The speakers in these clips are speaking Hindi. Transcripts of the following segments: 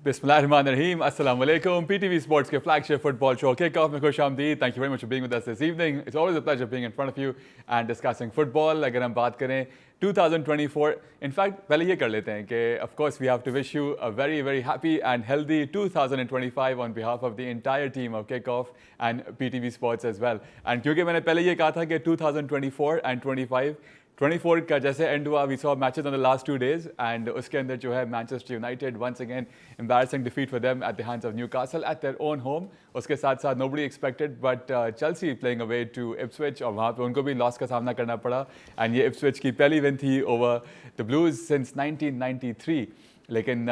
Bismillahirrahmanirrahim. Assalamu alaikum. PTV Sports के flagship football show kickoff में खुश आमदीद. Thank you very much for being with us this evening. It's always a pleasure being in front of you and discussing football. अगर हम बात करें 2024, in fact पहले ये कर लेते हैं कि of course we have to wish you a very very happy and healthy 2025 on behalf of the entire team of Kickoff and PTV Sports as well. And क्योंकि मैंने पहले ये कहा था कि 2024 and 24 का जैसे एंड हुआ, we saw matches on the last 2 days and उसके अंदर जो है Manchester United once again embarrassing defeat for them at the hands of Newcastle at their own home. उसके साथ साथ nobody expected but Chelsea playing away to Ipswich और वहाँ पे उनको भी लॉस का सामना करना पड़ा. एंड ये इप्सविच की पहली विन थी ओवर द ब्लूज सिंस 1993. लेकिन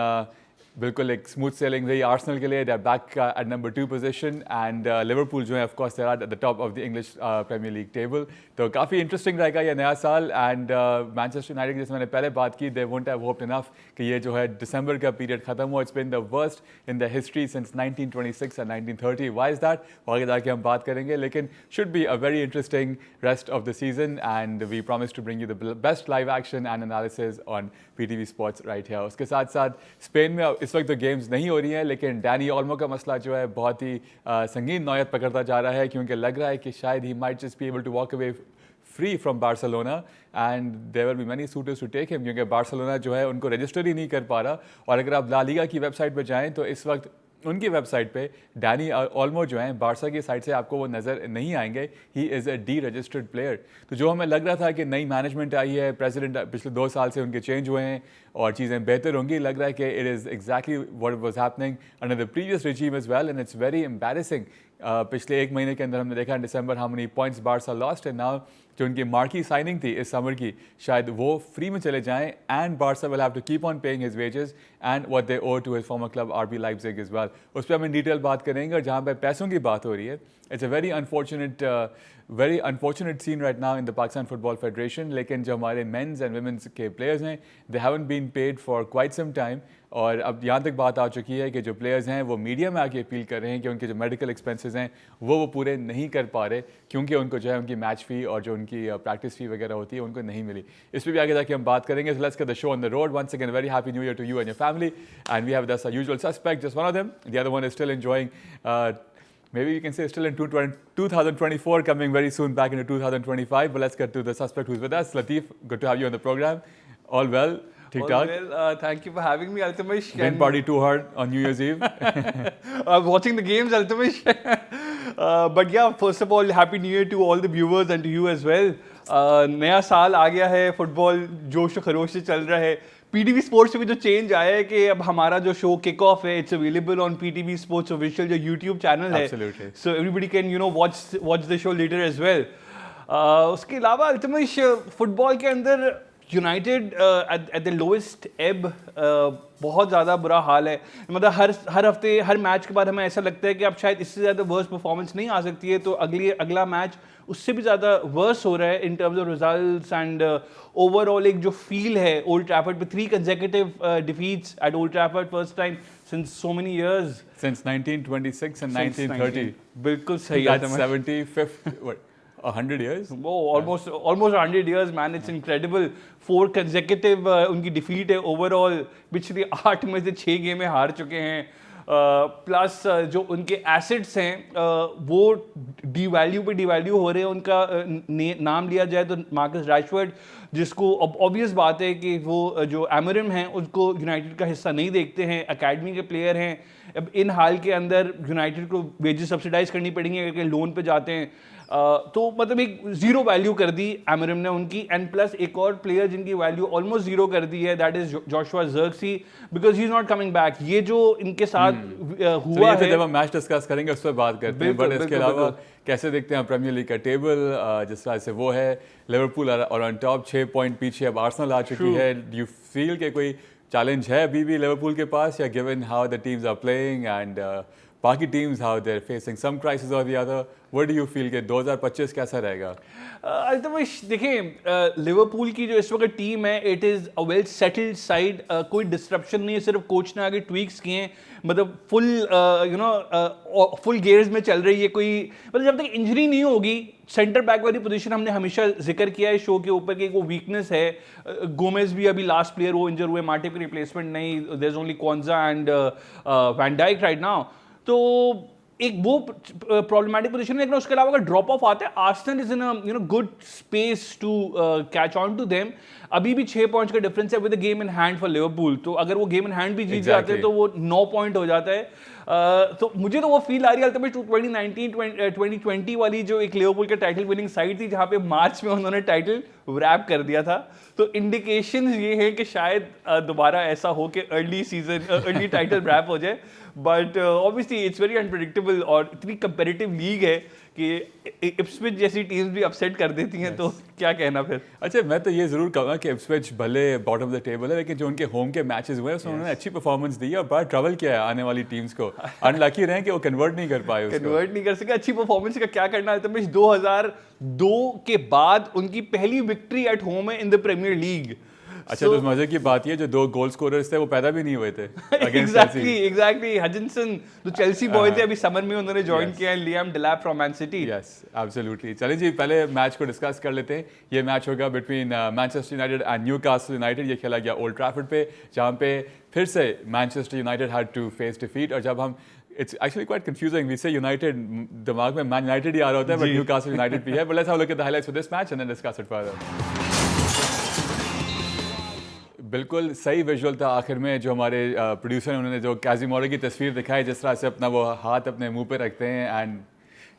बिल्कुल एक स्मूथ सेलिंग रही आर्सेनल के लिए. They are back at number 2 position and Liverpool जो है of course they are at the top of the English Premier League table. तो काफ़ी इंटरेस्टिंग रहेगा ये नया साल. एंड मैनचेस्टर यूनाइटेड जैसे मैंने पहले बात की, they won't have hoped enough कि ये जो है दिसंबर का पीरियड खत्म हो. It's been the worst in the history since 1926 and 1930. Why is that, आगे जाके हम बात करेंगे. लेकिन should be a very interesting rest of the season and we promise to bring you the best live action and analysis on PTV sports right here. उसके साथ साथ स्पेन में इस वक्त तो गेम्स नहीं हो रही हैं, लेकिन डैनी ओल्मो का मसला जो है बहुत ही संगीन नौयत पकड़ता जा रहा है, क्योंकि लग रहा है कि शायद ही might just be able to walk away free from Barcelona and there will be many suitors to take him, क्योंकि बार्सिलोना जो है उनको रजिस्टर ही नहीं कर पा रहा. और अगर आप ला लीगा की वेबसाइट पर जाएँ तो इस वक्त उनकी वेबसाइट पे डैनी ओल्मो जो हैं बारसा की साइड से आपको वो नज़र नहीं आएंगे. He is a D registered player. तो जो हमें लग रहा था कि नई मैनेजमेंट आई है, प्रेसिडेंट पिछले 2 साल से उनके चेंज हुए हैं और चीज़ें बेहतर होंगी, लग रहा है कि it is exactly what was happening under the previous regime as well and it's very embarrassing. पिछले 1 महीने के अंदर हमने देखा in December how many points Barca lost and now जो उनकी मार्की साइनिंग थी इस समर की, शायद वो फ्री में चले जाएं and Barca will have to keep on paying his wages and what they owe to his former club RB Leipzig as well. उस पर हम इन डिटेल बात करेंगे. और जहाँ पे पैसों की बात हो रही है, it's a very unfortunate scene right now in the Pakistan Football Federation. लेकिन जो हमारे मेंस एंड वुमेन्स के प्लेयर्स हैं, they haven't been paid for quite some time. और अब यहाँ तक बात आ चुकी है कि जो प्लेयर्स हैं वो मीडिया में आके अपील कर रहे हैं कि उनके जो मेडिकल एक्सपेंसेस हैं वो पूरे नहीं कर पा रहे, क्योंकि उनको जो है उनकी मैच फ़ी और जो उनकी प्रैक्टिस फ़ी वगैरह होती है उनको नहीं मिली. इस पर भी आगे जाके हम बात करेंगे. So let's get the show on the road. Once again very happy new year to you and your family. And we have the usual suspect, just one of them. The other one is still enjoying maybe you can say still in 2024, coming very soon back into 2025. But let's get to the suspect who's with us. Latif, good to have you on the program. All well? All well. Thank you for having me, Altamish. Didn't party too hard on New Year's Eve? Watching the games, Altamish. But yeah, first of all, Happy New Year to all the viewers and to you as well. नया साल आ गया है, फुटबॉल जोश व खरोश से चल रहा है. PTV स्पोर्ट्स में भी जो चेंज आया है कि अब हमारा जो शो किक ऑफ है, it's available on PTV sports official जो यूट्यूब चैनल है. So everybody can watch the show later as well. उसके अलावा अल्तमिश फुटबॉल के अंदर यूनाइटेड एट द लोएस्ट एब, बहुत ज़्यादा बुरा हाल है. मतलब हर हफ्ते हर मैच के बाद हमें ऐसा लगता है कि अब शायद इससे ज़्यादा वर्स परफॉर्मेंस नहीं आ सकती है. तो अगला मैच उससे भी ज़्यादा वर्स हो रहा है इन terms of results and overall एक जो फील है ओल्ड ट्रैफर्ड पे. 3 consecutive defeats at Old Trafford, first time since so many years. Since 1926 and 1930. बिल्कुल सही. That's 75th, what? 100 years? Oh, almost 100 years, man. It's incredible. 4 consecutive उनकी defeat है overall. पिछली 8 में से 6 गेमें हार चुके हैं. प्लस जो उनके एसेट्स हैं वो डिवैल्यू हो रहे हैं. उनका नाम लिया जाए तो मार्कस रैशफोर्ड, जिसको ऑब्वियस बात है कि वो जो एमरिम हैं उसको यूनाइटेड का हिस्सा नहीं देखते हैं, एकेडमी के प्लेयर हैं. अब इन हाल के अंदर यूनाइटेड को वेजेस सब्सिडाइज करनी पड़ेंगी अगर लोन पे जाते हैं. तो मतलब एक ज़ीरो वैल्यू कर दी एमरिम ने उनकी. एंड प्लस एक और प्लेयर जिनकी वैल्यू ऑलमोस्ट ज़ीरो कर दी है, that is Joshua Zirkzee, because he is not coming back. ये जो इनके साथ हुआ है, जब हम मैच डिस्कस करेंगे उस पर बात करते हैं. बट इसके अलावा कैसे देखते हैं प्रीमियर लीग का टेबल? जिस तरह से वो है, लिवरपूल और ऑन टॉप 6 पॉइंट पीछे, अब आर्सेनल आ चुकी है. डू यू फील कि कोई चैलेंज है अभी भी लिवरपूल के पास, या given how the teams are playing and बाकी teams how they are facing some crisis और the other, what do you feel कि 2025 कैसा रहेगा? अल्तमश देखें, लिवरपूल की जो इस वक्त टीम है, it is a well settled side, कोई डिस्ट्रप्शन नहीं है, सिर्फ कोच ने आगे ट्वीक्स किए हैं, मतलब फुल गेयर्स में चल रही है। कोई मतलब जब तक इंजरी नहीं होगी, सेंटर बैक वाली पोजीशन हमने हमेशा जिक्र किया है शो के ऊपर कि वो वीकनेस है। गोमेज भी अभी लास्ट प्लेयर वो इंजर हुए, माटिप की रिप्लेसमेंट नहीं, there is only Quansah and van Dijk right now. तो एक वो प्रॉब्लमैटिक पोजीशन है, लेकिन उसके अलावा अगर ड्रॉप ऑफ आता है, Arsenal is in good space to catch on to them. अभी भी 6 पॉइंट्स का डिफरेंस है with game in hand for Liverpool, तो अगर वो गेम इन हैंड भी जीत जाते हैं तो वो 9 पॉइंट हो जाता है। तो मुझे तो वो फील आ रही है अल्टीमेट 2019-2020 वाली जो एक लिवरपूल के टाइटल विनिंग साइड थी, जहां पे मार्च में उन्होंने टाइटल रैप कर दिया था। तो इंडिकेशंस ये हैं कि शायद दोबारा ऐसा हो कि अर्ली टाइटल रैप हो जाए, but obviously it's very unpredictable और इतनी कंपेरेटिव लीग है कि इप्सविच जैसी टीम्स भी अपसेट कर देती हैं, तो क्या कहना फिर। अच्छा, मैं तो ये जरूर कहूँगा कि इप्सविच भले बॉटम ऑफ द टेबल है, लेकिन जो उनके होम के मैचेस हुए उसमें उन्होंने अच्छी परफॉर्मेंस दी है और बड़ा ट्रबल किया है आने वाली टीम्स को। अनलकी रहे कि वो कन्वर्ट नहीं कर पाए, कन्वर्ट नहीं कर सके। अच्छी परफॉर्मेंस का क्या करना है, तो 2002 के बाद उनकी पहली विक्ट्री एट होम है इन द प्रीमियर लीग। अच्छा, तो मजे की बात ये जो 2 गोल स्कोरर्स थे वो पैदा भी नहीं हुए थे एग्जैक्टली हजिनसन जो चेल्सी बॉय थे, अभी समर में उन्होंने ज्वाइन किया है, Liam Delap from Man City. Yes, absolutely. चलिए जी, पहले मैच को डिस्कस कर लेते हैं। ये मैच होगा between Manchester United and Newcastle United. ये खेला गया ओल्ड ट्रैफर्ड पे, जहाँ पे फिर से Manchester United had to face defeat. और जब हम it's actually quite confusing, we say United, दिमाग में मैन यूनाइटेड ही आ रहा होता है, बट न्यूकासल यूनाइटेड भी है। But let's have a look at the highlights for this match and then discuss it further. बिल्कुल सही विजुअल था आखिर में जो हमारे प्रोड्यूसर ने, उन्होंने जो कैज़िमोरो की तस्वीर दिखाई, जिस तरह से अपना वो हाथ अपने मुंह पे रखते हैं, एंड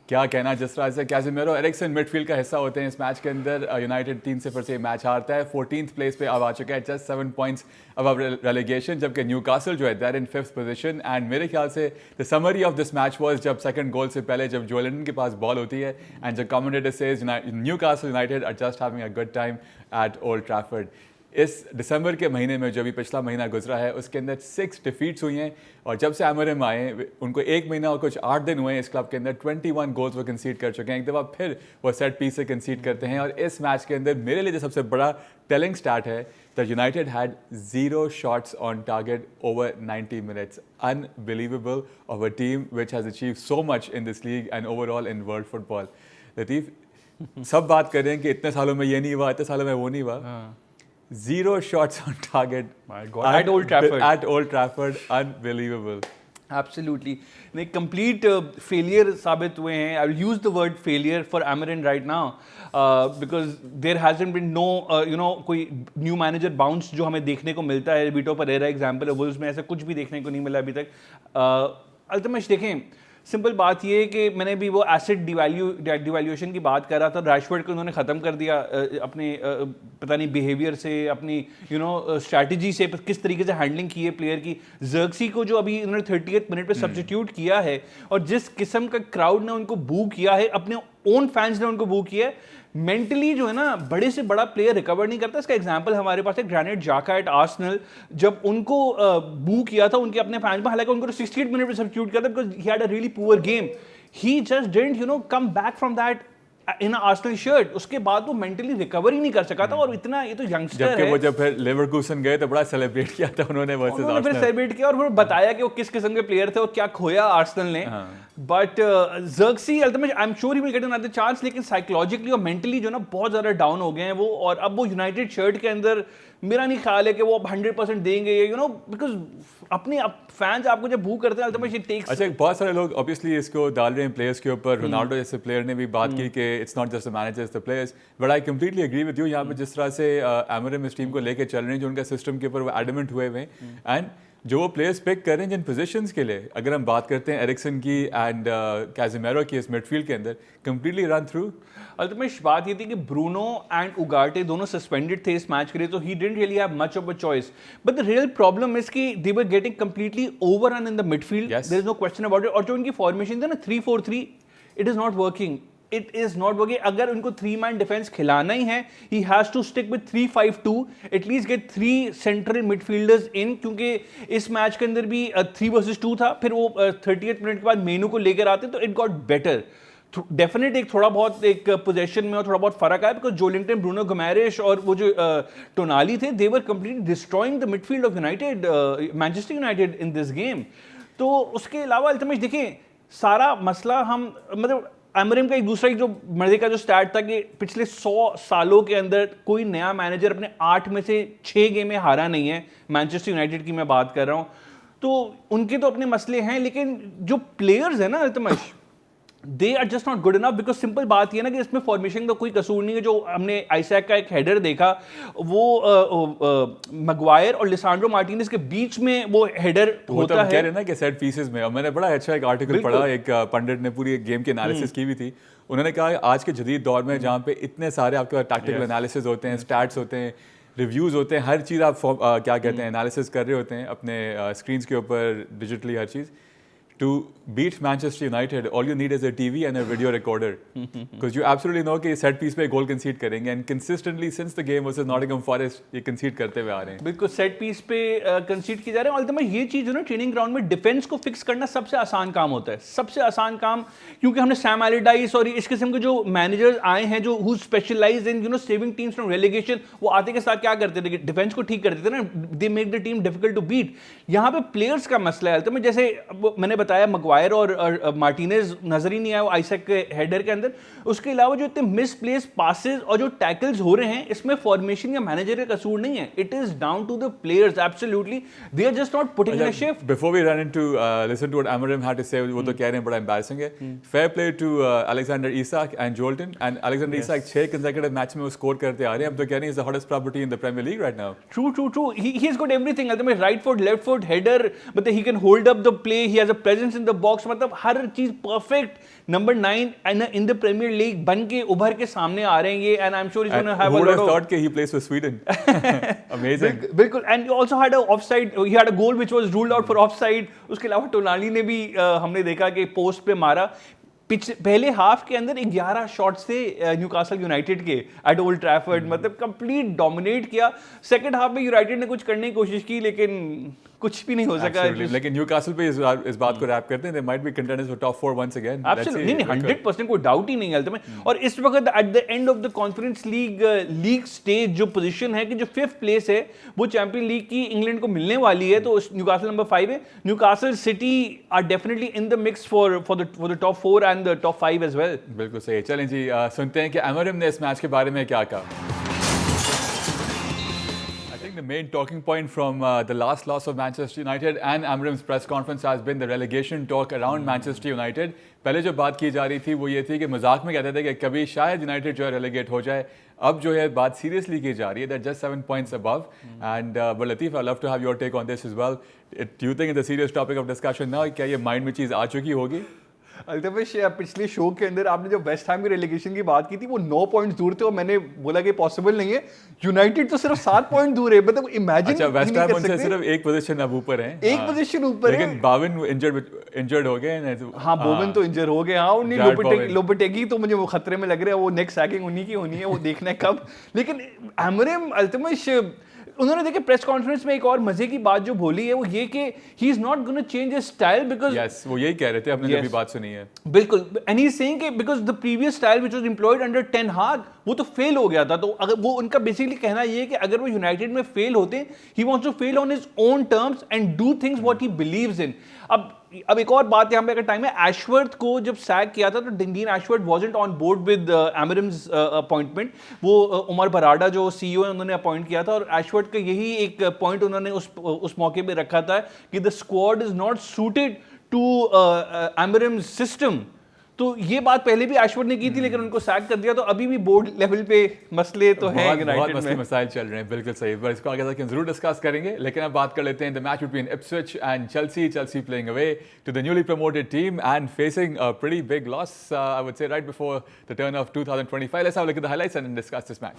क्या कहना, जिस तरह से कैज़िमोरो एरिक्सन मिडफील्ड का हिस्सा होते हैं इस मैच के अंदर। यूनाइटेड 3-0 से मैच हारता है, 14th प्लेस पे अब आ चुका है, जस्ट 7 पॉइंट्स अब रेलेगेशन, जबकि न्यूकासल जो है that in 5th position. And मेरे ख्याल से the summary of this match was जब सेकंड गोल से पहले जब जोएल लिंटन के पास बॉल होती है and the commentator says Newcastle United are just having a good time at Old Trafford. इस दिसंबर के महीने में जो अभी पिछला महीना गुजरा है उसके अंदर 6 डिफीट्स हुई हैं, और जब से एमरएम आए उनको 1 महीना और कुछ 8 दिन हुए हैं इस क्लब के अंदर, 21 गोल्स वो कंसीड कर चुके हैं। एक दफ़ा फिर वो सेट पीस से कंसीड करते हैं, और इस मैच के अंदर मेरे लिए जो सबसे बड़ा टेलिंग स्टार्ट है that United had 0 shots on target over 90 minutes. Unbelievable of a team which has achieve so much in this league and overall in world football. Latif, सब बात कर रहे हैं कि इतने सालों में ये नहीं हुआ, इतने सालों में वो नहीं हुआ। 0 shots on target. My God. At Old Trafford. At Old Trafford, unbelievable. Absolutely. नहीं, complete failure साबित हुए हैं. I will use the word failure for Amarin right now because there hasn't been no कोई new manager bounce जो हमें देखने को मिलता है. विटो परेरा एग्जाम्पल है, वुल्व्स में ऐसा कुछ भी देखने को नहीं मिला अभी तक. अल्तमश देखें, सिंपल बात ये है कि मैंने भी वो एसेट डिवैल्यूएशन की बात कर रहा था। रैशफोर्ड को उन्होंने ख़त्म कर दिया अपने पता नहीं बिहेवियर से, अपनी स्ट्रैटेजी से, किस तरीके से हैंडलिंग की है प्लेयर की। जर्क्सी को जो अभी उन्होंने 30th मिनट पे सब्स्टिट्यूट किया है, और जिस किस्म का क्राउड ने उनको बू किया है, अपने ओन फैंस ने उनको बू किया है, मेंटली जो है ना, बड़े से बड़ा प्लेयर रिकवर नहीं करता। इसका एग्जांपल हमारे पास है ग्रैनिट जाका एट आर्सेनल, जब उनको बू किया था उनके अपने फैंस में, हालांकि उनको 68 मिनट में सब्स्टिट्यूट किया था because he had a really poor game. He just didn't come back from that in Arsenal shirt. उसके बाद वो मेंटली रिकवर ही नहीं कर सका था, और इतना ये तो यंगस्टर है। वो जब फिर लेवरकूसन गए तो बड़ा सेलिब्रेट किया था उन्होंने वर्सेस आर्सेनल, फिर सेलिब्रेट किया और फिर बताया कि वो किस किस्म के प्लेयर थे और क्या खोया आर्सेनल ने। But Zirkzee ultimately I am sure he will get another chance, लेकिन साइकोलॉजिकली और मेंटली जो ना बहुत ज्यादा डाउन हो गए हैं वो, और अब वो यूनाइटेड शर्ट के अंदर मेरा नहीं ख्याल है कि वो 100% देंगे, बिकॉज अपने फैंस आपको जब बू करते हैं अल्टीमेटली इट टेक्स। अच्छा, बहुत सारे लोग ऑब्वियसली इसको डाल रहे हैं प्लेयर्स के ऊपर। रोनाल्डो जैसे प्लेयर ने भी बात की कि it's not just the managers, the players. But I completely agree with you. यहाँ पे जिस तरह से एमरएम इस टीम को लेके चल रहे हैं, जो उनका सिस्टम के ऊपर वो एडमेंट हुए हैं, एंड जो वो प्लेयर्स पिक कर रहे हैं जिन पोजीशंस के लिए, अगर हम बात करते हैं एरिक्सन की एंड कैज़िमेरो की इस मिडफील्ड के अंदर, कंप्लीटली रन थ्रू। अल्टीमेट बात ये थी कि ब्रूनो एंड उगार्टे दोनों सस्पेंडेड थे इस मैच के लिए, तो he didn't really have much of a choice. But the real problem is कि they were getting completely overrun in the midfield, there is no question about it. और जो इनकी फॉर्मेशन थी ना 3-4-3, it is not working. it is not working. अगर उनको 3-man defense खिलाना ही है, he has to stick with 3-5-2, at least get 3 central midfielders in, क्योंकि इस मैच के अंदर भी 3 versus 2 था, फिर वो 30th मिनट के बाद मेनू को लेकर आते तो it got better. डेफिनेट एक थोड़ा बहुत एक पोजीशन में और थोड़ा बहुत फर्क आया, बिकॉज जोलिंगटन, ब्रूनो गुमैरिश और वो जो टोनाली थे, they were completely destroying the midfield of United, Manchester United in this game. तो उसके अलावा अल्तमश देखिए, सारा मसला हम मतलब एमरिम का एक दूसरा जो मर्दे का जो स्टैट था कि पिछले 100 सालों के अंदर कोई नया मैनेजर अपने 8 में से 6 गेमें हारा नहीं है. मैनचेस्टर यूनाइटेड की मैं बात कर रहा हूँ. तो उनके तो अपने मसले हैं, लेकिन जो प्लेयर्स हैं ना Altamash, they are just not good enough. Because simple बात यह ना कि इसमें फॉर्मेशन का कोई कसूर नहीं है. जो हमने आइसैक का एक हेडर देखा, वो मैग्वायर और लिसांड्रो मार्टिनेज के बीच में वो हेडर होता है. कह रहे हैं ना कि सेट पीसेस में. और मैंने बड़ा अच्छा एक आर्टिकल पढ़ा, एक पंडित ने पूरी गेम की एनालिसिस की भी थी. उन्होंने कहा आज के जदीद दौर में जहाँ पे इतने सारे आपके टैक्टिकल एनालिसिस होते हैं, स्टैट्स होते हैं, रिव्यूज़ होते हैं, हर चीज़ आप क्या कहते हैं एनालिसिस कर रहे होते हैं अपने स्क्रीन्स के ऊपर digitally, her cheese. To beat Manchester United, all you need is a TV and a video recorder, because you absolutely know कि set piece पे goal concede करेंगे, and consistently since the game versus Nottingham Forest ये concede करते हुए आ रहे हैं. बिल्कुल सेट पीस पे concede किए जा रहे हैं. और ये चीज़ है ना, ट्रेनिंग ग्राउंड में डिफेंस को फिक्स करना सबसे आसान काम होता है, सबसे आसान काम, क्योंकि हमने सैम एलिडाइस और इस किस्म के जो मैनेजर्स आए हैं जो who specialise in saving teams from relegation, वो आते के साथ क्या करते थे कि डिफेंस को ठीक करते थे ना, they make the team difficult to beat. यहाँ पे प्लेयर्स का मसला है. तो मैं जैसे मैंने बताया, मैग्वायर और मार्टिनेज नजर ही नहीं आया वो आइसैक के हेडर के अंदर. उसके अलावा जो इतने मिसप्लेस पासेस और जो टैकल्स हो रहे हैं, इसमें फॉर्मेशन या मैनेजर का कसूर नहीं है. It is down to the players. Absolutely they are just not putting in a shift. Before we run into listen to what Amorim had to say, वो तो कह रहे हैं बड़ा एम्बैरेसिंग है. Fair play to Alexander Isak and Jolton, and Alexander Isak 6 consecutive match में वो स्कोर करते आ रहे हैं. अब तो कह रहे हैं is the hottest property in the Premier League right now. True. He has got everything. Ultimately, right foot, left foot, header, but he can hold up the play. He has a presence in the box. मतलब हर चीज perfect. Number 9 in the Premier League बन के उभर के सामने आ रहे हैं ये, and I am sure is gonna have a lot of. Thought कि he plays for Sweden. Amazing. बिल्कुल. And he also had a offside, he had a goal which was ruled out for offside. उसके अलावा टोनाली ने भी हमने देखा कि पोस्ट पे मारा. पहले हाफ के अंदर 11 शॉट्स थे न्यूकासल यूनाइटेड के एट ओल्ड ट्रैफर्ड. मतलब कंप्लीट डोमिनेट किया. सेकंड हाफ में यूनाइटेड ने कुछ करने की कोशिश की, लेकिन कुछ भी नहीं हो सका. लेकिन न्यूकासल पे इस बात को रैप करते हैं, they might be contenders for top 4 once again. Absolutely नहीं, 100% कोई डाउट ही नहीं है अल्टीमेट. और इस वक्त at the end of the conference league stage जो पोजीशन है कि जो 5th प्लेस है वो चैंपियन लीग की इंग्लैंड को मिलने वाली है. तो न्यूकासल नंबर 5 है. Newcastle city are definitely in the mix for the top 4 and the top 5 as well. बिल्कुल सही. चलें जी, सुनते हैं कि Amorim ने इस मैच के बारे में क्या कहा. The main talking point from the last loss of Manchester United and Amorim's press conference has been the relegation talk around Manchester United. पहले जो बात की जा रही थी वो ये थी कि मजाक में कहते थे कि कभी शायद यूनाइटेड जो है relegate हो जाए. अब जो है बात सीरियसली की जा रही है. They're just 7 points above. And but Latif, I'd love to have your take on this as well. Do you think it's a serious topic of discussion now? क्या ये माइंड में चीज़ आ चुकी होगी? अल्तमश, पिछले शो के अंदर आपने जो वेस्ट हैम की रेलेगेशन की बात की थी, वो 9 पॉइंट्स दूर थे और मैंने बोला कि पॉसिबल नहीं है. यूनाइटेड तो सिर्फ 7 पॉइंट दूर है. मतलब इमेजिन. अच्छा, वेस्ट हैम उनसे सिर्फ एक पोजीशन अब ऊपर है. एक पोजीशन ऊपर है. लेकिन बावन इंजर्ड हो गए. हाँ, बोवन तो इंजर्ड हो गए. हाँ, उन्हीं लोपेटेगी तो मुझे वो खतरे में लग रहा है. वो नेक्स्ट सैकिंग उन्हीं की होनी है, वो देखना है कब. लेकिन Amorim अल्तमश, उन्होंने देखिए प्रेस कॉन्फ्रेंस में एक और मजे की बात जो बोली है वो ये कि ही is not gonna change his style because yes, वो यही कह रहे थे, हमने जब भी बात सुनी है. बिल्कुल. एंड ही इज सेइंग कि because the previous style which was employed under ten हाग, वो तो फेल हो गया था. तो अगर वो उनका बेसिकली कहना ये है कि अगर वो यूनाइटेड में फेल होते, he wants to fail on his own terms and do things what he believes in. अब एक और बात यहाँ पे अगर टाइम है, एशवर्थ को जब सैक किया था तो dean Ashworth wasn't on board with Amorim's appointment. वो उमर बराडा जो CEO है उन्होंने अपॉइंट किया था, और एशवर्थ का यही एक पॉइंट उन्होंने उस मौके पे रखा था कि the squad is not suited to Amorim's system. तो ये बात पहले भी एशवर्थ ने की थी, लेकिन उनको सैक कर दिया. तो अभी भी बोर्ड लेवल पे मसले तो हैं यूनाइटेड में, मसाइल चल रहे हैं. बिल्कुल सही. पर इसको आगे तक जरूर डिस्कस करेंगे. लेकिन अब बात कर लेते हैं the match between Ipswich and Chelsea playing away to the newly promoted team and facing a pretty big loss, I would say, right before the turn of 2025. Let's have a look at the highlights and discuss this match.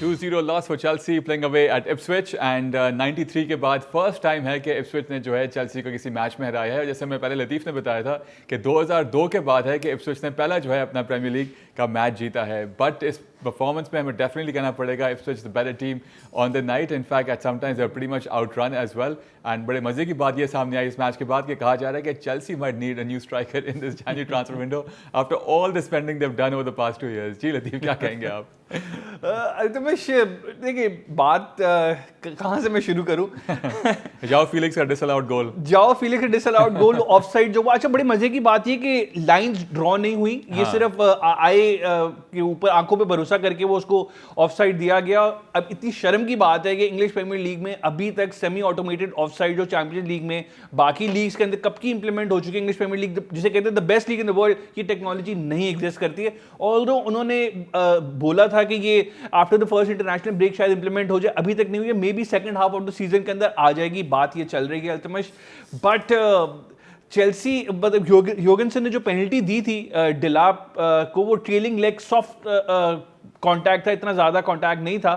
2-0 loss for Chelsea playing away at Ipswich and 93 के बाद फर्स्ट टाइम है कि इप्सविच ने जो है चेल्सी को किसी मैच में हराया है। जैसे मैं पहले लतीफ़ ने बताया था कि 2002 के बाद है कि इप्सविच ने पहला जो है अपना प्रीमियर लीग का मैच जीता है। बट इस परफॉर्मेंस में हमें डेफिनेटली कहना पड़ेगा Ipswich the better team on the night. In fact at sometimes they are pretty much out run as well. And बड़े मजे की बात ये सामने आई इस मैच के बाद कि कहा जा रहा है कि Chelsea might need a new striker in this January transfer window after all the spending they have done over the past 2 years। जी लतीफ़ क्या कहेंगे आप? अल्तमिश, देखिए बात कहाँ से मैं शुरू करूँ? जाओ फिलिक्स का डिसअलाउड गोल, जाओ फिलिक्स का डिसअलाउड गोल ऑफसाइड जो अच्छा बड़े मजे की बात ये कि लाइंस ड्रॉ नहीं हुई, ये सिर्फ आए के ऊपर आंखों पे भरोसा करके वो उसको ऑफसाइड दिया गया। अब इतनी शर्म की बात है कि इंग्लिश प्रीमियर लीग में अभी तक सेमी ऑटोमेटेड ऑफसाइड जो चैंपियंस लीग में बाकी लीग्स के अंदर कब की इंप्लीमेंट हो चुकी है, इंग्लिश प्रीमियर लीग जिसे कहते हैं the best league in the world, ये टेक्नोलॉजी नहीं एग्जिस्ट करती है। ऑल्दो उन्होंने बोला था कि ये after the first international break शायद इंप्लीमेंट हो जाए, अभी तक नहीं हुई है। Maybe second half of the season के अंदर आ जाएगी, बात ये चल रही है अल्तमिश। बट चेल्सी मतलब योगेंसन ने जो पेनल्टी दी थी डिलाप को, वो ट्रेलिंग लेग सॉफ्ट कॉन्टैक्ट था, इतना ज्यादा कॉन्टैक्ट नहीं था।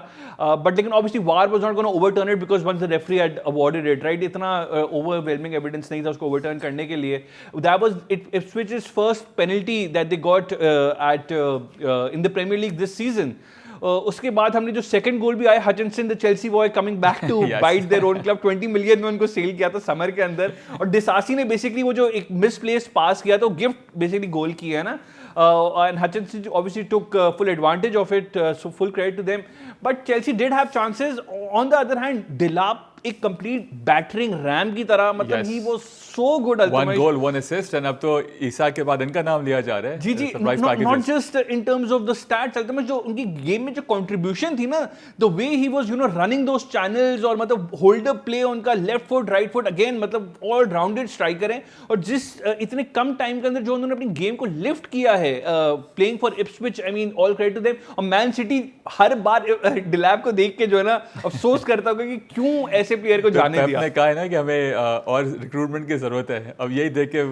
बट लेकिन obviously VAR was not gonna overturn it because once the referee had awarded it, right? इतना ओवरवेलमिंग एविडेंस नहीं था उसको ओवरटर्न करने के लिए। That was Ipswich's first penalty that they got at in the Premier League this season. उसके बाद हमने जो सेकंड गोल भी आया, Hutchinson the Chelsea boy coming back to bite their own club, 20 million में उनको सेल किया था समर के अंदर। और डिसासी ने बेसिकली वो जो एक मिसप्लेस्ड पास किया था, वो गिफ्ट बेसिकली गोल किया है ना। And Hutchinson obviously took full advantage of it, so full credit to them. But Chelsea did have chances. On the other hand, Delap एक कंप्लीट बैटरिंग रैम की तरह, मतलब he was so good. One goal one assist and अब तो ईसा के बाद इनका नाम लिया जा रहा है। जी जी, not just in terms of the stats, ultimate जो उनकी गेम में जो कंट्रीब्यूशन थी ना, the way he was running those channels, और मतलब होल्डर प्ले उनका, left foot right foot, again मतलब ऑल राउंडेड स्ट्राइकर हैं। और जिस इतने कम टाइम के अंदर जो उन्होंने अपनी गेम को लिफ्ट किया है playing for Ipswich, I mean all credit to them. और मैन सिटी हर बार डिलैप को देख के जो है ना अफसोस करता होगा कि क्यों ऐसे प्लेयर को जाने दिया। आपने कहा है ना कि हमें और रिक्रूटमेंट की जरूरत है, अब यही देख के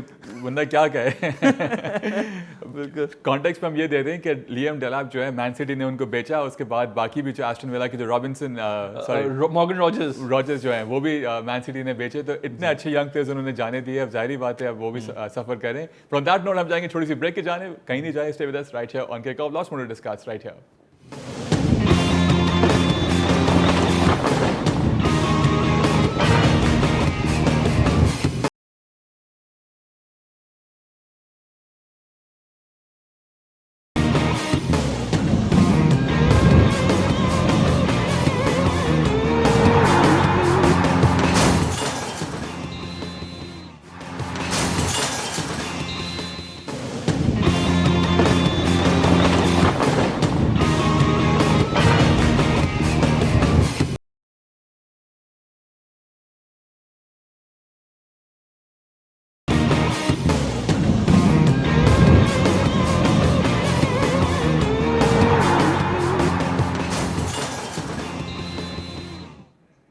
बंदा क्या कहे। कॉन्टेक्स्ट में हम ये दे दें कि लियम डेलाप जो है मैन सिटी ने उनको बेचा, उसके बाद बाकी भी जो एस्टन विला के जो रॉबिन्सन मॉर्गन रॉजर्स जो हैं वो भी मैन सिटी ने बेचे। तो इतने अच्छे यंग प्लेयर्स उन्होंने जाने दिए, अब जाहिर बात है अब वो भी सफर करें। फ्रॉम दैट नोट हम जाएंगे छोटी सी ब्रेक के जाने, कहीं नहीं जाए, stay with us right here on kick off, lots more to discuss right here.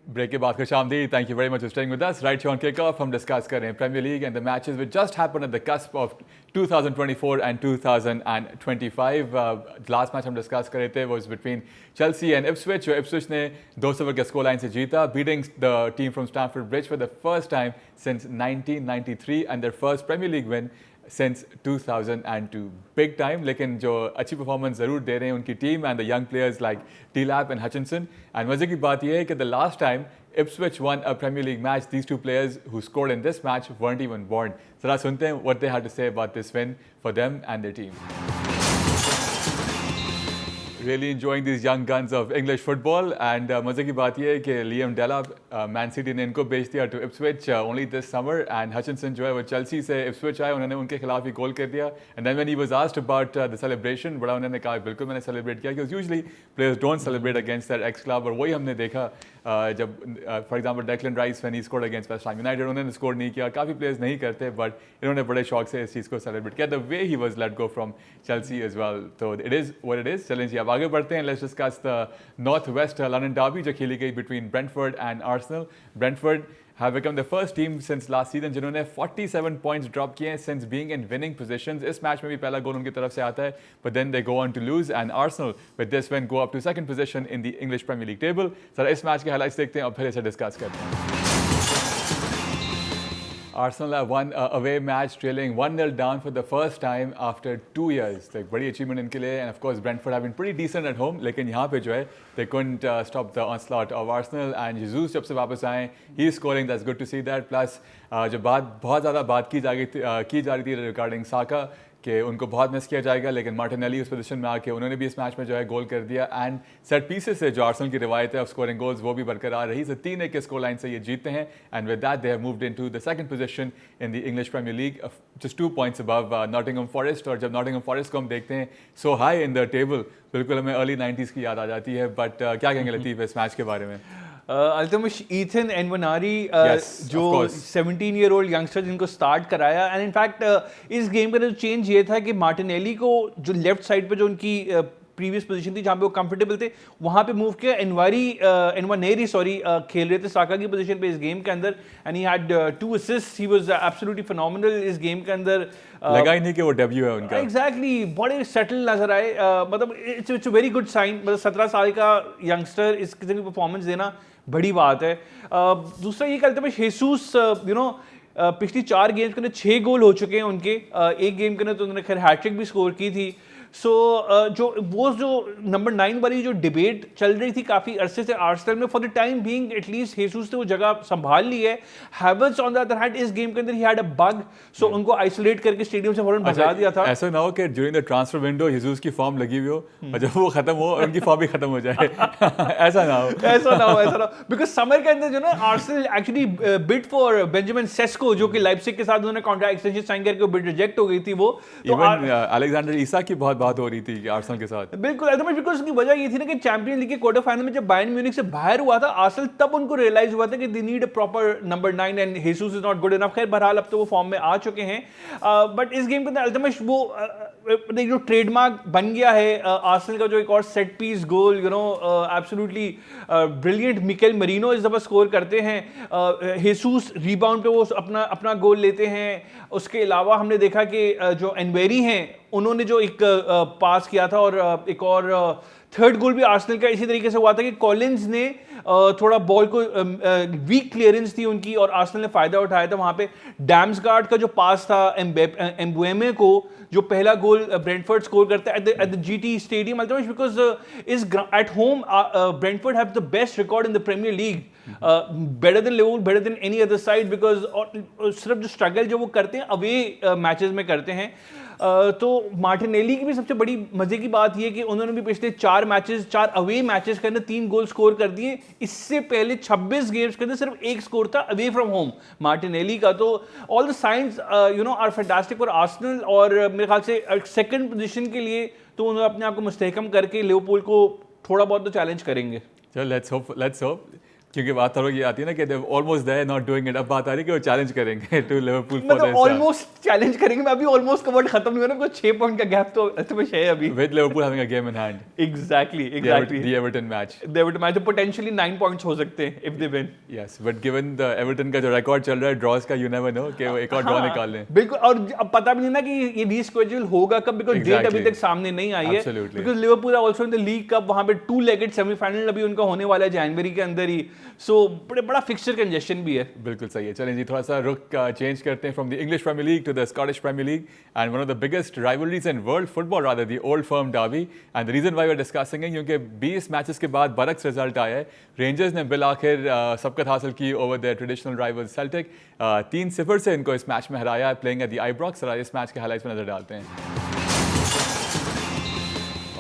Break के बाद खुशामदीद, thank you very much for staying with us right here on kick off. हम डिस्कस कर रहे हैं Premier League and the matches which just happened at the cusp of 2024 and 2025। Last match हम डिस्कस कर रहे थे was between Chelsea and Ipswich, जो इप्सविच ने 2 के स्कोर लाइन से जीता, beating the team from Stamford Bridge for the first time since 1993 and their first Premier League win since 2002, big time। लेकिन जो अच्छी परफॉर्मेंस ज़रूर दे रहे हैं उनकी team and the young players like Delap and Hutchinson. And मजे की बात यह है कि the last time Ipswich won a Premier League match, these two players who scored in this match weren't even born। ज़रा सुनते हैं what they had to say about this win for them and their team। Really enjoying these young guns of English football and मज़े की बात यह है कि लियम डेलाप मैन सिटी ने इनको बेच दिया to Ipswich only this summer, and Hutchinson जो है वो चेल्सी से इप्सविच आए, उन्होंने उनके खिलाफ ही गोल कर दिया। And then when he was asked about the celebration, बड़ा उन्होंने कहा बिल्कुल मैंने सेलिब्रेट किया, क्योंकि usually players don't celebrate against their ex club. और वही हमने देखा जब for example Declan Rice when he scored against West Ham United, उन्होंने स्कोर नहीं किया, काफ़ी प्लेयर्स नहीं करते, बट इन्होंने बड़े शौक से इस चीज़ को सेलिब्रेट किया, the way he was let go from Chelsea as well. तो it is what it is. चलें जी अब आगे बढ़ते हैं, let's discuss the North West London derby जो खेली गई between Brentford and Arsenal. Brentford have become the first team since last season जिन्होंने 47 points drop किए हैं since being in winning positions. इस मैच में भी पहला गोल उनकी तरफ से आता है, but then they go on to lose and Arsenal with this win go up to second position in the English Premier League table. Sir इस मैच के हाइलाइट्स देखते हैं और फिर इसे डिस्कस करते हैं. Arsenal have won away match trailing 1-0 down for the first time after 2 years. Like बड़ी achievement इनके लिए, and of course Brentford have been pretty decent at home. लेकिन यहाँ पे जो है they couldn't stop the onslaught of Arsenal and Jesus जब से वापस आए he is scoring, that's good to see that. Plus जो बहुत ज़्यादा बात की जा रही थी regarding Saka कि उनको बहुत मिस किया जाएगा, लेकिन मार्टिनेली उस पोजीशन में आके उन्होंने भी इस मैच में जो है गोल कर दिया एंड सेट पीसेस से जो आर्सेनल की रिवायत है ऑफ स्कोरिंग गोल्स वो भी बरकरार रही. 3-1 के स्कोर लाइन से ये जीतते हैं and with that they have moved into the second position in the English Premier League just 2 points above Nottingham Forest. और जब नॉटिंघम फॉरेस्ट को हम देखते हैं so high in the table, बिल्कुल हमें अर्ली 90s की याद आ जाती है. बट क्या कहेंगे लतीफ़ इस मैच के बारे में? अल्तमिश ईथन एनवनारी जो of course. 17-year-old यंगस्टर जिनको स्टार्ट कराया एंड इनफैक्ट इस गेम का जो चेंज ये था कि मार्टिनेली को जो लेफ्ट साइड पे जो उनकी प्रीवियस पोजीशन थी जहाँ पे वो कंफर्टेबल थे वहाँ पे मूव किया. एनवानेरी खेल रहे थे साका की पोजीशन पे इस गेम के अंदर and he had 2 assists. He was absolutely phenomenal इस गेम के अंदर. लगा ही नहीं कि वो डेब्यू है उनका. एग्जैक्टली बड़े सेटल नजर आए. मतलब it's a very good sign. मतलब 17 साल का यंगस्टर इस किस्म की परफॉर्मेंस देना बड़ी बात है. दूसरा ये कहते हैं हेसूस पिछली 4 गेम्स के अंदर 6 गोल हो चुके हैं उनके. एक गेम के अंदर तो उन्होंने खैर हैट्रिक भी स्कोर की थी. सो जो नंबर 9 वाली जो डिबेट चल रही थी काफी अरसे से आर्सेनल में, for the time being at least हेसूस ने वो जगह संभाल ली है. हैवर्ट्ज ऑन द अदर हैंड इस गेम के अंदर ही हैड अ बग, सो उनको आइसोलेट करके स्टेडियम से फौरन भगा दिया था. ऐसा ना हो कि ड्यूरिंग द ट्रांसफर विंडो हेसूस की फॉर्म लगी हुई हो और जब वो खत्म हो उनकी फॉर्म भी खत्म हो जाए. ऐसा ना हो बिकॉज समर के अंदर जो ना Arsenal actually bid for Benjamin Sesko जो कि लाइप्जिग के साथ उन्होंने कॉन्ट्रैक्ट एक्सटेंशन साइन करके बिड रिजेक्ट हो गई थी. वो इवन अलेक्जेंडर इसाक की बहुत बात हो रही थी कि आर्सेनल के साथ. बिल्कुल बिकॉज उसकी वजह ये थी ना कि चैंपियंस लीग के क्वार्टर फाइनल में जब बायर्न म्यूनिख से बाहर हुआ था आर्सेनल, तब उनको रियलाइज हुआ था कि they need a proper number 9 and हेसूस is not good enough. खैर बहरहाल अब तो वो फॉर्म में आ चुके हैं. बट इस गेम के अंदर अल्तमिश वो जो ट्रेडमार्क बन गया है आर्सेनल का, जो एक और सेट पीस गोल एब्सोल्युटली ब्रिलियंट मिकेल मरीनो इस दफा स्कोर करते हैं. हेसूस रिबाउंड पे वो अपना गोल लेते हैं. उसके अलावा हमने देखा कि जो एनवेरी हैं उन्होंने जो एक पास किया था और एक और थर्ड गोल भी आर्सेनल का इसी तरीके से हुआ था कि कॉलिंस ने थोड़ा बॉल को वीक क्लियरेंस थी उनकी और आर्सेनल ने फायदा उठाया था. वहां पे डैम्सगार्ड का जो पास था एम्बुएमे को, जो पहला गोल ब्रेंटफोर्ड स्कोर करता है at the GT stadium because is at home Brentford have the best record in the Premier League, better than Liverpool, better than any other side. Because सिर्फ जो स्ट्रगल जो वो करते हैं अवे मैचेस में करते हैं. तो मार्टिनेली की भी सबसे बड़ी मजे की बात यह कि उन्होंने भी पिछले 4 अवे मैचेस के अंदर 3 गोल स्कोर कर दिए. इससे पहले 26 गेम्स के अंदर सिर्फ 1 स्कोर था अवे फ्रॉम होम मार्टिनेली का. तो all the science are fantastic for Arsenal और मेरे ख्याल से सेकंड पोजीशन के लिए तो उन्होंने अपने आप को मुस्तहकम करके लिवरपूल को थोड़ा बहुत तो चैलेंज करेंगे. चलो लेट्स होप क्योंकि बात थोड़ा ये आती है ना कि they almost they're not doing it. अब बात आ रही है कि वो चैलेंज करेंगे to Liverpool for this. Almost challenge करेंगे. मैं अभी ऑलमोस्ट कवर्ड खत्म नहीं हुआ ना, कुछ 6 पॉइंट का गैप तो अल्तमिश है अभी with Liverpool having a game in hand. Exactly the Everton match potentially 9 points हो सकते हैं if they win. Yes but given the Everton का जो रिकॉर्ड चल रहा है ड्रॉज का, यू नेवर नो कि वो एक और ड्रॉ निकाल लें. बिल्कुल. और अब पता भी नहीं ना कि ये रीस्केड्यूल होगा कब, बिकॉज़ डेट अभी तक सामने नहीं आई है. Because Liverpool are also in the League Cup, वहां पे 2-legged सेमीफाइनल अभी उनका होने वाला है जनवरी के अंदर ही. सो बड़ा फिक्सचर कंजेशन भी है. बिल्कुल सही है. चलें जी थोड़ा सा रुख चेंज करते हैं from the English Premier League to the Scottish Premier League and one of the biggest rivalries in world football rather the Old Firm derby. And the reason why we are discussing है क्योंकि 20 मैचेस के बाद बरक्स रिजल्ट आया है. रेंजर्स ने बिल आखिर सबकत हासिल की over the traditional rival Celtic. 3-0 से इनको इस मैच में हराया प्लेइंग एट द आइब्रॉक्स. इस मैच के हाइलाइट्स में नजर डालते हैं.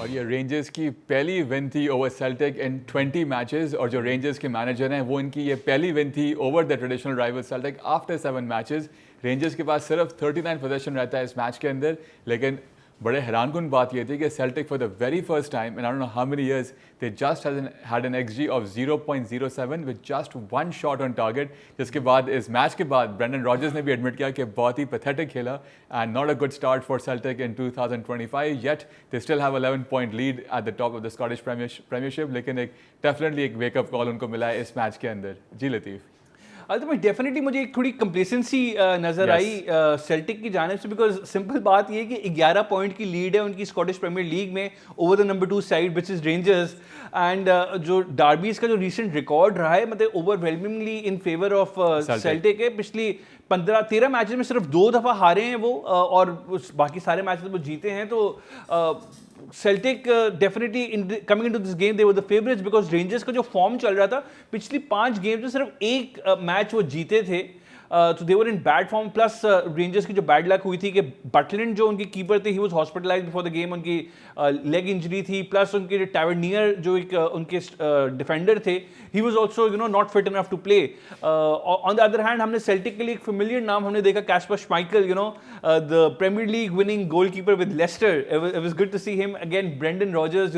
और ये रेंजर्स की पहली विन थी ओवर सेल्टिक इन 20 मैचेस और जो रेंजर्स के मैनेजर हैं वो इनकी ये पहली विन थी over the traditional rival Celtic after 7 matches. Rangers के पास सिर्फ 39 पोजीशन रहता है इस मैच के अंदर, लेकिन बड़े हैरानकुन बात ये थी कि Celtic for the very first time in I don't know how many years they just had an XG of 0.07 with just one shot on target, जिसके बाद इस मैच के बाद ब्रेंडन रॉजर्स ने भी एडमिट किया कि बहुत ही पैथेटिक खेला and not a good start for Celtic in 2025, yet they still have 11 point lid at the top of the Scottish Premiership, लेकिन एक डेफिनेटली एक वेकअप कॉल उनको मिला है इस मैच के अंदर। जी लतीफ़। अल्टीमेटली डेफिनेटली मुझे एक थोड़ी कंप्लेसेंसी नजर आई सेल्टिक की जानिब से, बिकॉज सिंपल बात ये है कि 11 पॉइंट की लीड है उनकी स्कॉटिश प्रीमियर लीग में over the number 2 side which is rangers, and जो डार्बीज का जो रीसेंट रिकॉर्ड रहा है मतलब overwhelmingly in favour of Celtic है। पिछली 15-13 मैचेस में सिर्फ 2 दफ़ा हारे हैं वो, और बाकी सारे मैचेस वो जीते हैं। तो Celtic definitely coming into this game they were the favorites because Rangers का जो फॉर्म चल रहा था पिछली 5 गेम्स में सिर्फ एक मैच वो जीते थे, तो they were in bad form. Plus Rangers की जो बैड लक हुई थी कि बटलैंड जो उनकी कीपर थे he was hospitalized before the game, उनकी लेग इंजरी थी, प्लस उनके टैवर्नियर जो एक उनके डिफेंडर थे he was also not fit enough to play. On the other hand हमने सेल्टिक के लिए एक फेमिलियर नाम हमने देखा, Kasper Schmeichel, the Premier League winning goalkeeper with Leicester. It was good to see him again. Brendan Rodgers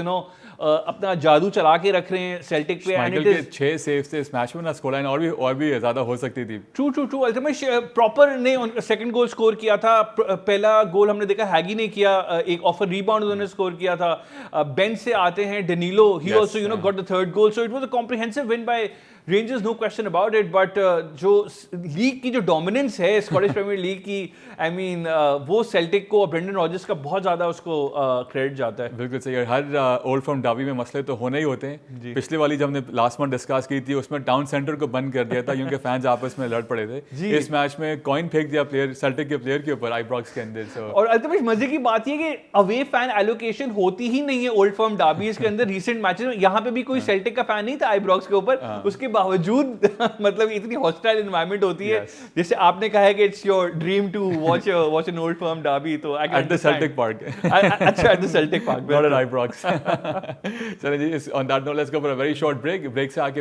अपना जादू चला के रख रहे हैं सेल्टिक पे, एंड इट इज 6 सेव्स थे इस मैच में ना, स्कोर लाइन और भी ज्यादा हो सकती थी। ट्रू अल्टीमेटली प्रॉपर ने सेकंड गोल स्कोर किया था। पहला गोल हमने देखा हैगी ने किया, एक ऑफर रिबाउंड उन्होंने स्कोर किया था। बेंच से आते हैं Danilo, he also got the third goal, so it was a comprehensive win by Rangers, no question about it. But जो लीग की जो डोमिनेंस है स्कॉटिश प्रीमियर लीग की, आई मीन वो सेल्टिक को और ब्रेंडन रॉजर्स का बहुत ज्यादा उसको क्रेडिट जाता है। बिल्कुल सही है। हर ओल्ड फर्म डार्बी में मसले तो होने ही होते हैं। पिछली वाली जब हमने लास्ट मंथ डिस्कस की थी उसमें टाउन सेंटर को बंद कर दिया था क्योंकि फैंस आपस में लड़ पड़े थे। इस मैच में कॉइन फेंक दिया प्लेयर सेल्टिक के प्लेयर के ऊपर आईब्रॉक्स के अंदर। और अल्टीमेट मजे की बात ये कि अवे फैन एलोकेशन होती ही नहीं है ओल्ड फर्म डार्बीज के अंदर। रीसेंट मैचेस में यहाँ पे भी कोई सेल्टिक का फैन नहीं था आईब्रॉक्स के ऊपर, उसके बावजूद मतलब इतनी हॉस्टाइल एनवायरनमेंट होती है। जैसे आपने कहा है कि it's your dream to watch an Old Firm derby, तो I at the Celtic Park. अच्छा, at the Celtic Park, not at Ibrox. चलिए जी, on that note let's go for a very short break. Break से आके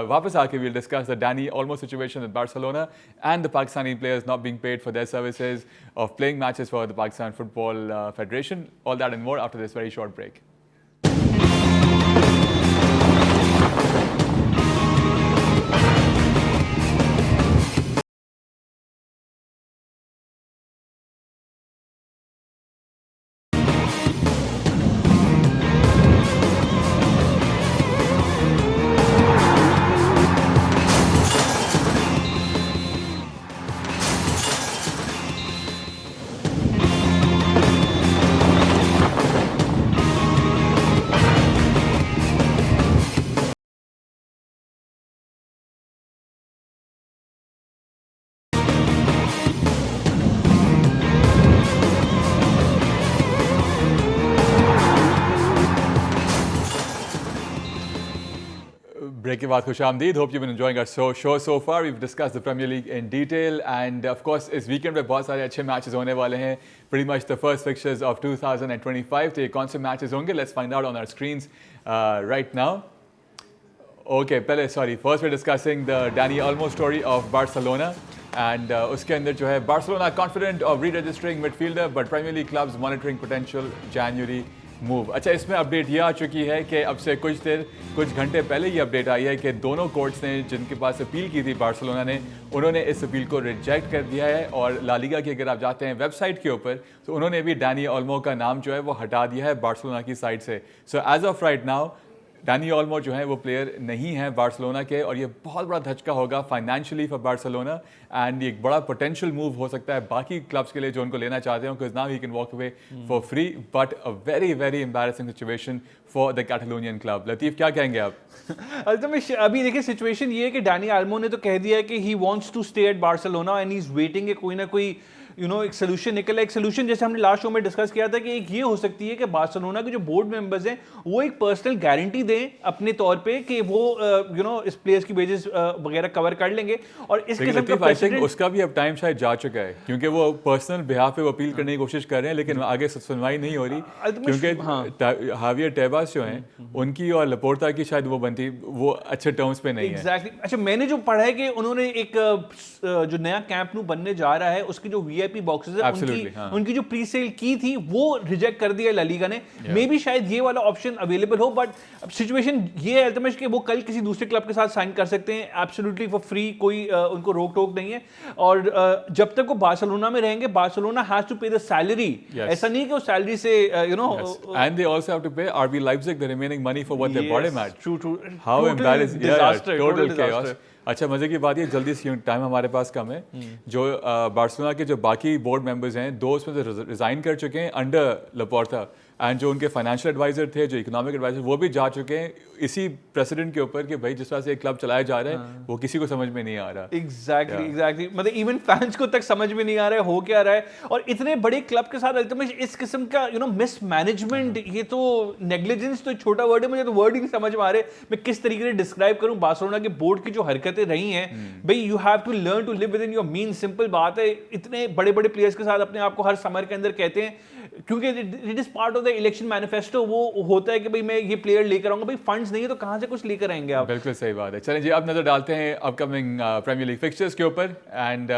वापस आके we'll discuss the Dani Olmo situation with Barcelona and the Pakistani players not being paid for their services of playing matches for the Pakistan Football Federation. All that and more after this very short break. Break के बाद खुशामदीद. Hope you've been enjoying our show so far. We've discussed the Premier League in detail and of course इस weekend पे बहुत सारे अच्छे matches होने वाले हैं. Pretty much the first fixtures of 2025. तो ये कौन से matches होंगे? Let's find out on our screens right now. Okay, पहले first we're discussing the Dani Olmo story of Barcelona. And उसके अंदर जो है Barcelona confident of re-registering midfielder but Premier League clubs monitoring potential January move. अच्छा, इसमें अपडेट ये आ चुकी है कि अब से कुछ घंटे पहले ये अपडेट आई है कि दोनों कोर्ट्स ने जिनके पास अपील की थी बार्सिलोना ने, उन्होंने इस अपील को रिजेक्ट कर दिया है. और ला लीगा की अगर आप जाते हैं वेबसाइट के ऊपर तो उन्होंने भी डैनी ओल्मो का नाम जो है वो हटा दिया है बार्सिलोना की साइड से. So as of right now Dani Olmo जो है वो प्लेयर नहीं है बार्सिलोना के और ये बहुत बड़ा धचका होगा फाइनेंशियली फॉर बार्सिलोना एंड ये एक बड़ा पोटेंशियल मूव हो सकता है बाकी क्लब्स के लिए जो उनको लेना चाहते हैं because now he can walk away for free but a very very embarrassing situation for the Catalonian club. Latif क्या कहेंगे आप? अभी देखिए सिचुएशन ये है कि डैनी ओल्मो ने तो कह दिया है कि he wants to stay at Barcelona and he is waiting कि कोई ना कोई एक सोल्यूशन निकला. एक सोल्यूशन जैसे हमने लास्ट शो में डिस्कस किया था कि एक ये हो सकती है कि बार्सिलोना के जो बोर्ड मेंबर्स हैं वो एक पर्सनल गारंटी दें अपने तौर पे कि वो इस प्लेयर्स की वेजेस वगैरह कवर कर लेंगे. और इस किस्म का प्रेसिडेंट उसका भी अब टाइम शायद जा चुका है क्योंकि वो पर्सनल बिहाफ पे वो अपील करने की कोशिश कर रहे हैं लेकिन आगे सुनवाई नहीं हो रही क्योंकि हावियर टेबास जो हैं उनकी और लपोर्टा की शायद वो बनती वो अच्छे टर्म्स पे नहीं है. एग्जैक्टली. अच्छा, मैंने जो पढ़ा है कि उन्होंने एक जो नया कैंप नू बनने जा रहा है उसकी जो वीआईपी बॉक्सेस है Absolutely, हाँ. उनकी जो प्री सेल की थी वो रिजेक्ट कर दिया ला लीगा ने। मे बी शायद ये वाला ऑप्शन अवेलेबल हो, बट अब सिचुएशन ये है अल्तमश कि वो कल किसी दूसरे क्लब के साथ साइन कर सकते हैं एब्सोल्युटली फॉर फ्री, कोई उनको रोक टोक नहीं है। और जब तक वो बार्सिलोना में रहेंगे, बार्सिलोना हैज टू पे द सैलरी। ऐसा नहीं कि वो सैलरी से and they also have to pay RB Leipzig the remaining money for what they bought him at. True. How embarrassing. Disaster, Total total chaos. disaster. अच्छा, मजे की बात ये, जल्दी से टाइम हमारे पास कम है। जो बार्सिलोना के जो बाकी बोर्ड मेंबर्स हैं, दो उसमें से रिजाइन कर चुके हैं अंडर लपोर्टा, एंड जो उनके फाइनेंशियल एडवाइजर थे, जो इकोनॉमिक एडवाइजर, वो भी जा चुके हैं इसी प्रेसिडेंट के ऊपर कि भाई जिस तरह से एक क्लब चलाया जा रहा है वो किसी को समझ में नहीं आ रहा। एग्जैक्टली मतलब इवन फैंस को तक समझ में नहीं आ रहा है हो क्या रहा है। और इतने बड़े क्लब के साथ अल्तमश इस किस्म का मिसमैनेजमेंट, ये तो नेग्लिजेंस तो छोटा वर्ड है, मुझे तो वर्ड ही नहीं समझ में आ रहे मैं किस तरीके से डिस्क्राइब करूं। बार्सिलोना के बोर्ड की जो हरकतें रही हैं, भाई you have to learn to live with in your mean, simple बात है। इतने बड़े बड़े प्लेयर्स के साथ अपने आप को हर समर के अंदर कहते हैं, क्योंकि it is part of the election manifesto, वो होता है कि भाई मैं ये प्लेयर लेकर आऊंगा। भाई फंड्स नहीं है तो कहां से कुछ लेकर आएंगे आप। बिल्कुल सही बात है। चलें जी, अब नजर डालते हैं अपकमिंग प्रीमियर लीग फिक्चर्स के ऊपर। And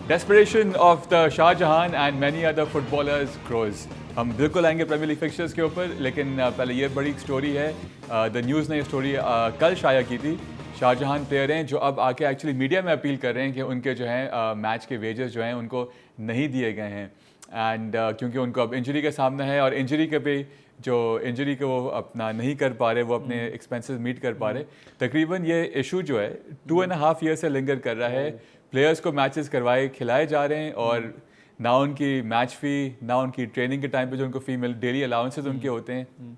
desperation of the Shahjahan and many other footballers grows. हम बिल्कुल आएंगे प्रीमियर लीग फिक्चर्स के ऊपर, लेकिन पहले ये बड़ी स्टोरी है। द न्यूज़ ने ये स्टोरी कल शाया की थी। शाहजहां प्लेयर हैं जो अब आके एक्चुअली मीडिया में अपील कर रहे हैं कि उनके जो हैं मैच के वेजेस जो हैं उनको नहीं दिए गए हैं। एंड क्योंकि उनको अब इंजरी का सामना है, और इंजरी के भी जो इंजरी को वो अपना नहीं कर पा रहे, वो अपने एक्सपेंसेस मीट कर पा रहे। तकरीबन ये इशू जो है 2.5 ईयर से लिंगर कर रहा है। प्लेयर्स को मैचेस करवाए खिलाए जा रहे हैं, और ना उनकी मैच फ़ी, ना उनकी ट्रेनिंग के टाइम पे जो उनको फीमेल डेली अलाउंसेस उनके होते हैं।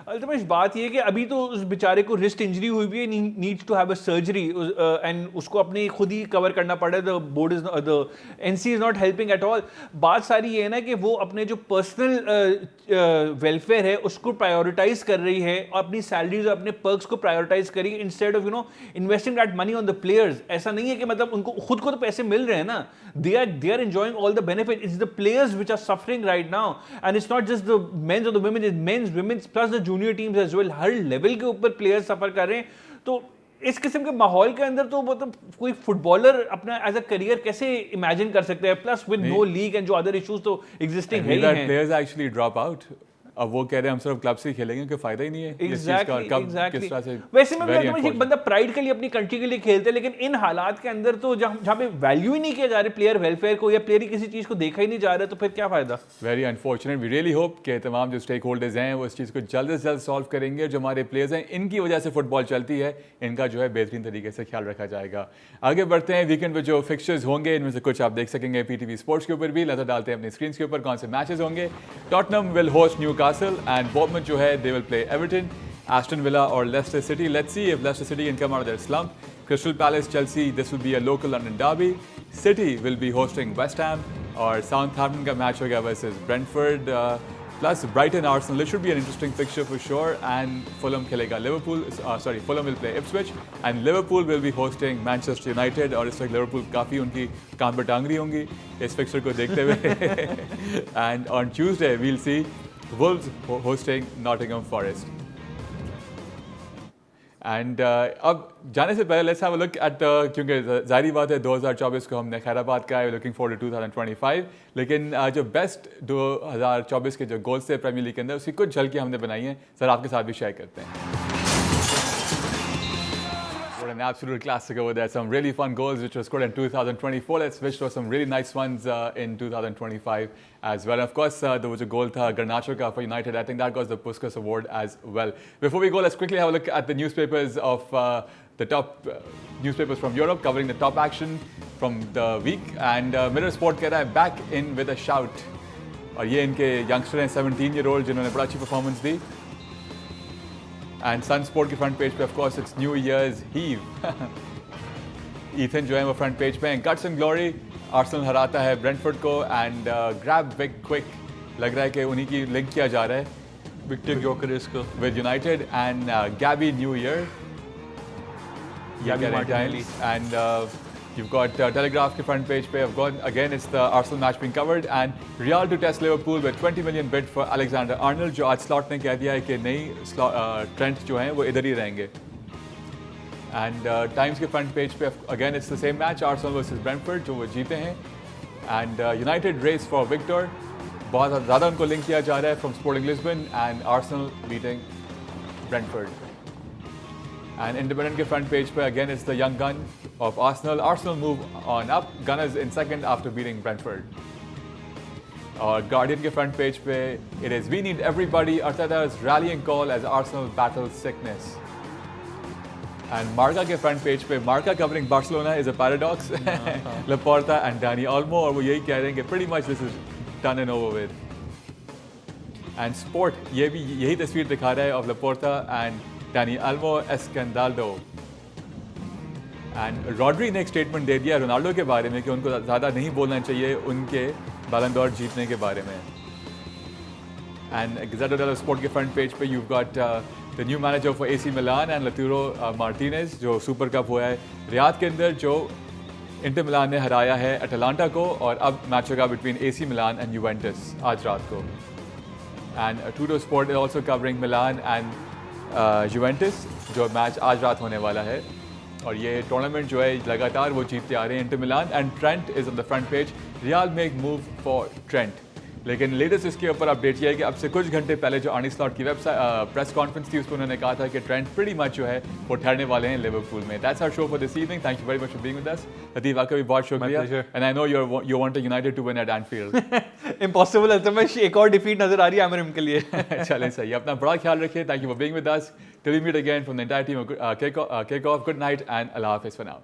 अल्तमश बात ये है कि अभी तो उस बेचारे को रिस्ट इंजरी हुई भी है, needs to have a surgery, and उसको अपने खुद ही कवर करना पड़ा है। The board is the NC is not helping at all. बात सारी ये है ना कि वो अपने जो पर्सनल वेलफेयर है उसको प्रायोरिटाइज कर रही है, और अपनी सैलरीज और अपने पर्क्स को प्रायोरिटाइज करी instead of investing that money on the players. ऐसा नहीं है कि मतलब उनको खुद को तो पैसे मिल रहे हैं ना, they are enjoying all the benefit. It's the players which are suffering right now, and it's not just the mens और the women, it's mens, womens plus the junior teams as well. हर लेवल के ऊपर प्लेयर्स सफर कर रहे हैं। तो इस किस्म के माहौल के अंदर तो मतलब कोई फुटबॉलर अपना एज अ करियर कैसे इमेजिन कर सकते हैं, plus with no league and जो अदर इश्यूज तो एग्जिस्टिंग है ही हैं। Players actually drop out. अब वो कह रहे हैं हम सिर्फ क्लब से खेलेंगे, कोई फायदा ही नहीं है। Exactly. वैसे में एक बंदा प्राइड के लिए अपनी कंट्री के लिए खेलते हैं, लेकिन इन हालात के अंदर तो जहाँ पे वैल्यू ही नहीं किया जा रहा प्लेयर वेलफेयर को, या प्लेयर की किसी चीज को देखा ही नहीं जा रहा, तो फिर क्या फायदा। Very unfortunate. We really hope कि तमाम जो स्टेक होल्डर्स हैं वो इस चीज़ को जल्द से जल्द सॉल्व करेंगे। जो हमारे प्लेयर्स हैं इनकी वजह से फुटबॉल चलती है, इनका जो है बेहतरीन तरीके से ख्याल रखा जाएगा। आगे बढ़ते हैं। वीकेंड पे जो फिक्चर्स होंगे इनमें से कुछ आप देख सकेंगे PTV स्पोर्ट्स के ऊपर भी। नजर डालते हैं अपनी स्क्रीन के ऊपर कौन से मैचेस होंगे। Tottenham will host Newcastle, and Bournemouth जो है they will play Everton, Aston Villa or Leicester City. Let's see if Leicester City can come out of their slump. Crystal Palace, Chelsea, this will be a local London derby. City will be hosting West Ham, और Southampton का मैच होगा versus Brentford, plus Brighton Arsenal. It should be an interesting fixture for sure. And Fulham खेलेगा Liverpool, Fulham will play Ipswich, and Liverpool will be hosting Manchester United. और इस वक्त Liverpool काफ़ी उनकी काम पर टांग रही होंगी इस फिक्चर को देखते हुए। And on Tuesday we'll see Wolves hosting Nottingham Forest. And अब जाने से पहले let's have a look eight, क्योंकि जाहिर बात है 2024 को हमने खैराबाद का है, लुकिंग फॉरवर्ड टू 2025, लेकिन जो बेस्ट 2024 के जो गोल्स थे प्रीमियर लीग के अंदर उसकी कुछ झलकियाँ हमने बनाई हैं, सर आपके साथ भी शेयर करते हैं। What an absolute classic over there. Some really fun goals which were scored in 2024. Let's switch to some really nice ones in 2025 as well. Of course, there was a goal Garnacho ka for United. I think that got the Puskas Award as well. Before we go, let's quickly have a look at the newspapers of the top newspapers from Europe covering the top action from the week. And Mirror Sport keh raha hai back in with a shout. और ये इनके youngster हैं 17-year-old जिन्होंने बड़ा अच्छी performance दी। एंड सन स्पोर्ट के फ्रंट पेज पे of course it's New Year's Eve. Ethan जो है वो फ्रंट पेज पे हैं। गट्स एंड ग्लोरी, आर्सेनल हराता है ब्रेंटफोर्ड को, एंड ग्रैब बिग क्विक, लग रहा है कि उन्हीं की लिंक किया जा रहा है विक्टर ग्योकेरेस को with United, and Gabi new year, and you've got Telegraph के front page पे, again it's the Arsenal match being covered, and Real to test Liverpool with 20 million bid for Alexander Arnold, जो आज स्लॉट ने कह दिया है कि नहीं, ट्रेंट जो हैं वो इधर ही रहेंगे। एंड टाइम्स के फ्रंट पेज पे again it's the same match, Arsenal versus Brentford, जो वो जीते हैं. And United race for Victor, बहुत ज़्यादा उनको लिंक किया जा रहा है from Sporting Lisbon, and Arsenal beating Brentford. And Independent के फ्रंट पेज पे again it's the young gun of Arsenal, Arsenal move on up, Gunners in second after beating Brentford. और गार्डियन के फ्रंट पेज पे it is we need everybody, Arteta's rallying call as Arsenal battles sickness. And Marca के फ्रंट पेज पे, Marca covering Barcelona is a paradox, Laporta and Dani Olmo, और वो यही कह रहे हैं कि pretty much this is done and over with. And Sport ये भी यही तस्वीर दिखा रहा है of Laporta and Dani Olmo एस्केंडाल्डो. एंड रॉड्री ने एक स्टेटमेंट दे दिया रोनाल्डो के बारे में कि उनको ज़्यादा नहीं बोलना चाहिए उनके बैलन डॉर जीतने के बारे में. एंड Gazzetta dello Sport के फ्रंट पेज पे you've got the new manager for AC Milan and Lautaro Martinez, जो सुपर कप हुआ है रियाद के अंदर, जो इंटर मिलान ने हराया है अटलांटा को, और अब मैच होगा between AC Milan and Juventus आज रात को. And Tutto Sport is also covering Milan and Juventus, जो मैच आज रात होने वाला है. और ये टूर्नामेंट जो है लगातार वो जीतते आ रहे हैं Inter Milan. And Trent is on the front page, real make move for Trent. लेकिन लेटेस्ट इसके ऊपर अपडेट ये है कि अब से कुछ घंटे पहले जो आर्नी स्लॉट की वेबसाइट प्रेस कॉन्फ्रेंस थी, उसमें उन्होंने कहा था कि ट्रेंट प्रीटी मच जो है वो ठहरने वाले हैं लिवरपूल में. That's our show for this evening. Thank you very much for being with us. Latif, आपका भी बहुत शुक्रिया. And I know you want United to win at Anfield. Impossible है, तो मैं एक और डिफीट नजर आ रही है आमिर के लिए. चलें, सही. अपना बड़ा ख्याल रखिए. Thank you for being with us. Till we meet again from the entire team of Kick Off, good night and Allah Hafiz for now.